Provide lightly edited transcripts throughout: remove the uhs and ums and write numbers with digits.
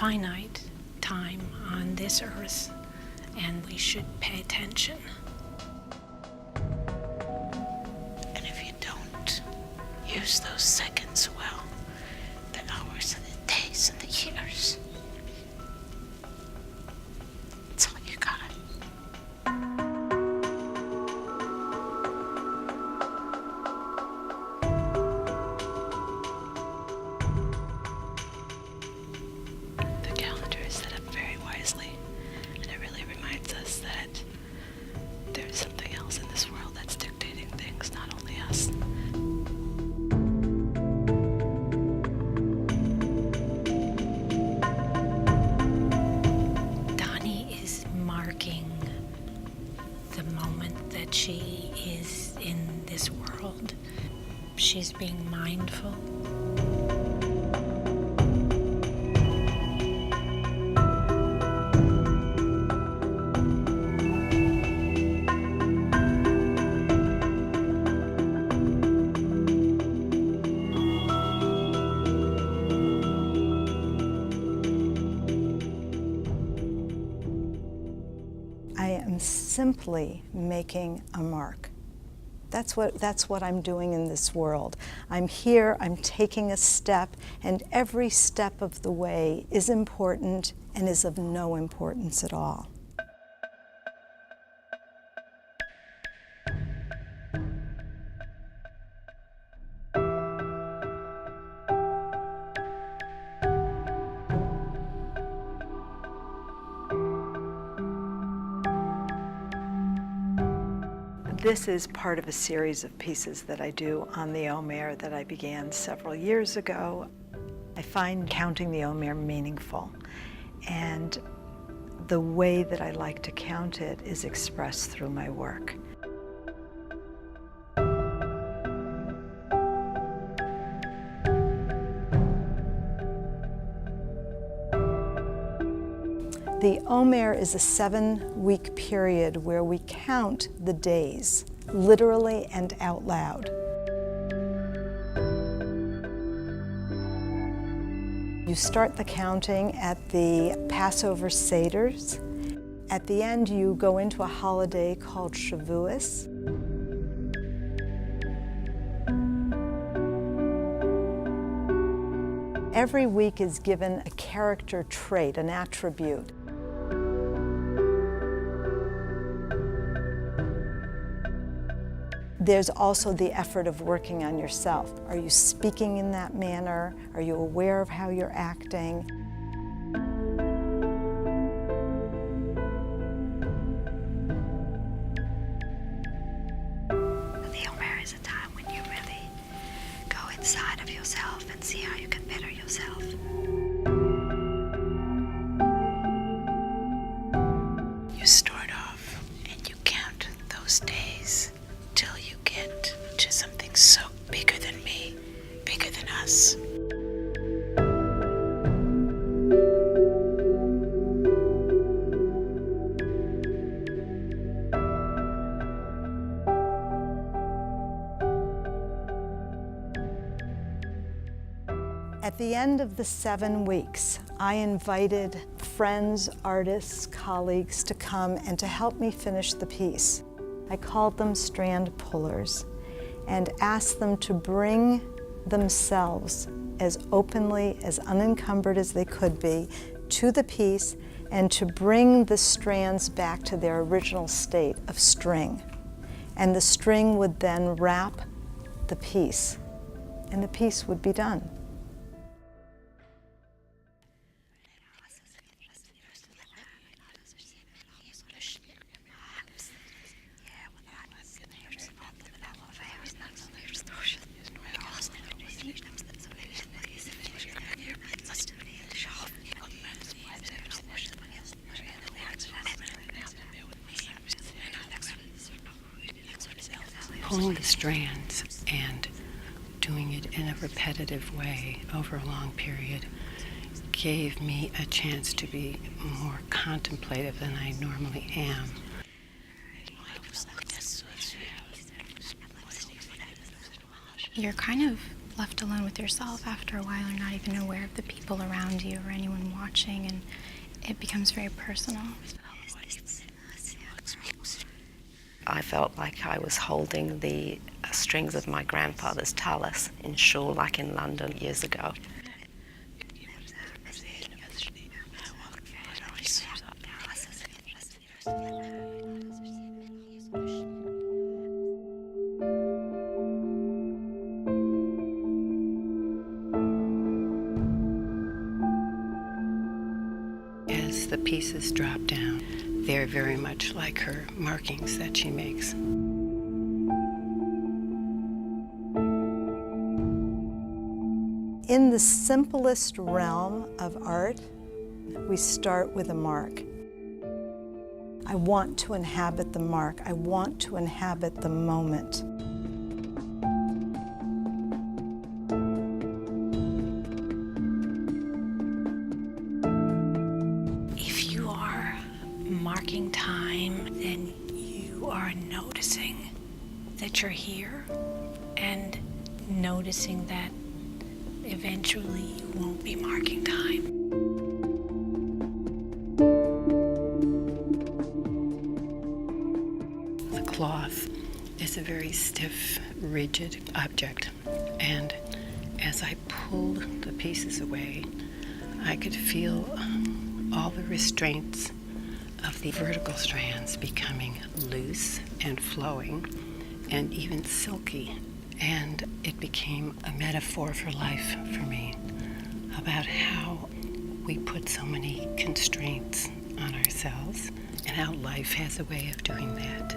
finite time on this earth, and we should pay attention. And if you don't use those seconds well, the hours and the days and the years, it's all you got. The calendar is set up very wisely, and it really reminds us that there's something else in this world that's dictating things, not only us. Doni is marking the moment that she is in this world. She's being mindful. I am simply making a mark. That's what I'm doing in this world. I'm here, I'm taking a step, and every step of the way is important and is of no importance at all. This is part of a series of pieces that I do on the Omer that I began several years ago. I find counting the Omer meaningful, and the way that I like to count it is expressed through my work. The Omer is a 7-week period where we count the days, literally and out loud. You start the counting at the Passover Seders. At the end, you go into a holiday called Shavuos. Every week is given a character trait, an attribute. There's also the effort of working on yourself. Are you speaking in that manner? Are you aware of how you're acting? The Omer is a time when you really go inside of yourself and see how you can better yourself. You start off and you count those days till you get to something so bigger than me, bigger than us. At the end of the 7 weeks, I invited friends, artists, colleagues to come and to help me finish the piece. I called them strand pullers and asked them to bring themselves as openly, as unencumbered as they could be, to the piece and to bring the strands back to their original state of string. And the string would then wrap the piece, and the piece would be done. Pulling the strands and doing it in a repetitive way over a long period gave me a chance to be more contemplative than I normally am. You're kind of left alone with yourself after a while. You're not even aware of the people around you or anyone watching, and it becomes very personal. I felt like I was holding the strings of my grandfather's talus in Shul, like in London years ago. As the pieces drop down, they're very much like her markings that she makes. In the simplest realm of art, we start with a mark. I want to inhabit the mark. I want to inhabit the moment. If you are marking time, then you are noticing that you're here and noticing that eventually you won't be marking time. The cloth is a very stiff, rigid object, and as I pulled the pieces away, I could feel all the restraints of the vertical strands becoming loose and flowing and even silky. And it became a metaphor for life for me, about how we put so many constraints on ourselves and how life has a way of doing that.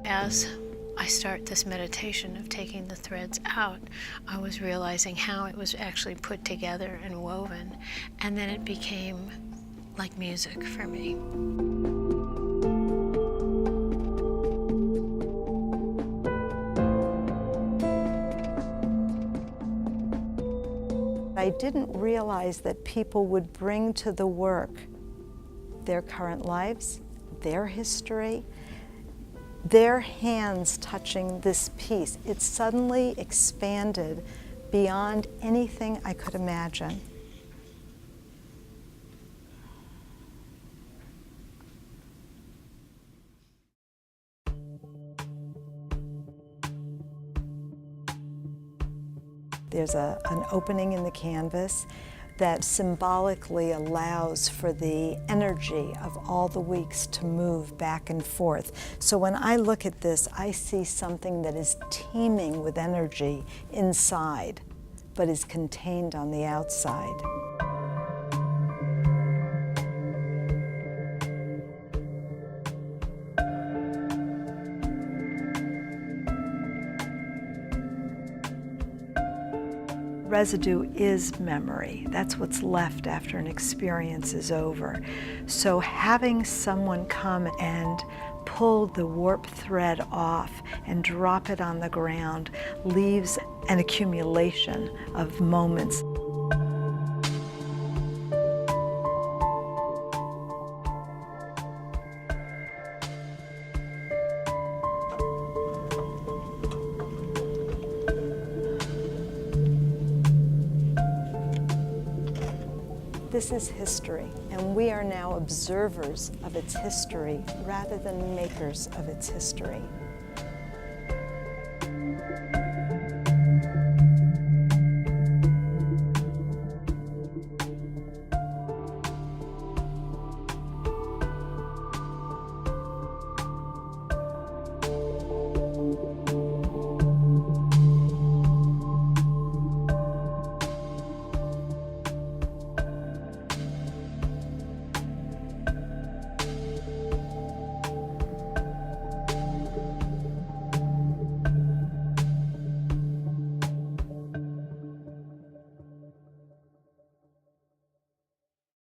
As I start this meditation of taking the threads out, I was realizing how it was actually put together and woven, and then it became like music for me. I didn't realize that people would bring to the work their current lives, their history, their hands touching this piece. It suddenly expanded beyond anything I could imagine. There's an opening in the canvas that symbolically allows for the energy of all the weeks to move back and forth. So when I look at this, I see something that is teeming with energy inside, but is contained on the outside. Residue is memory. That's what's left after an experience is over. So having someone come and pull the warp thread off and drop it on the ground leaves an accumulation of moments. This is history, and we are now observers of its history rather than makers of its history.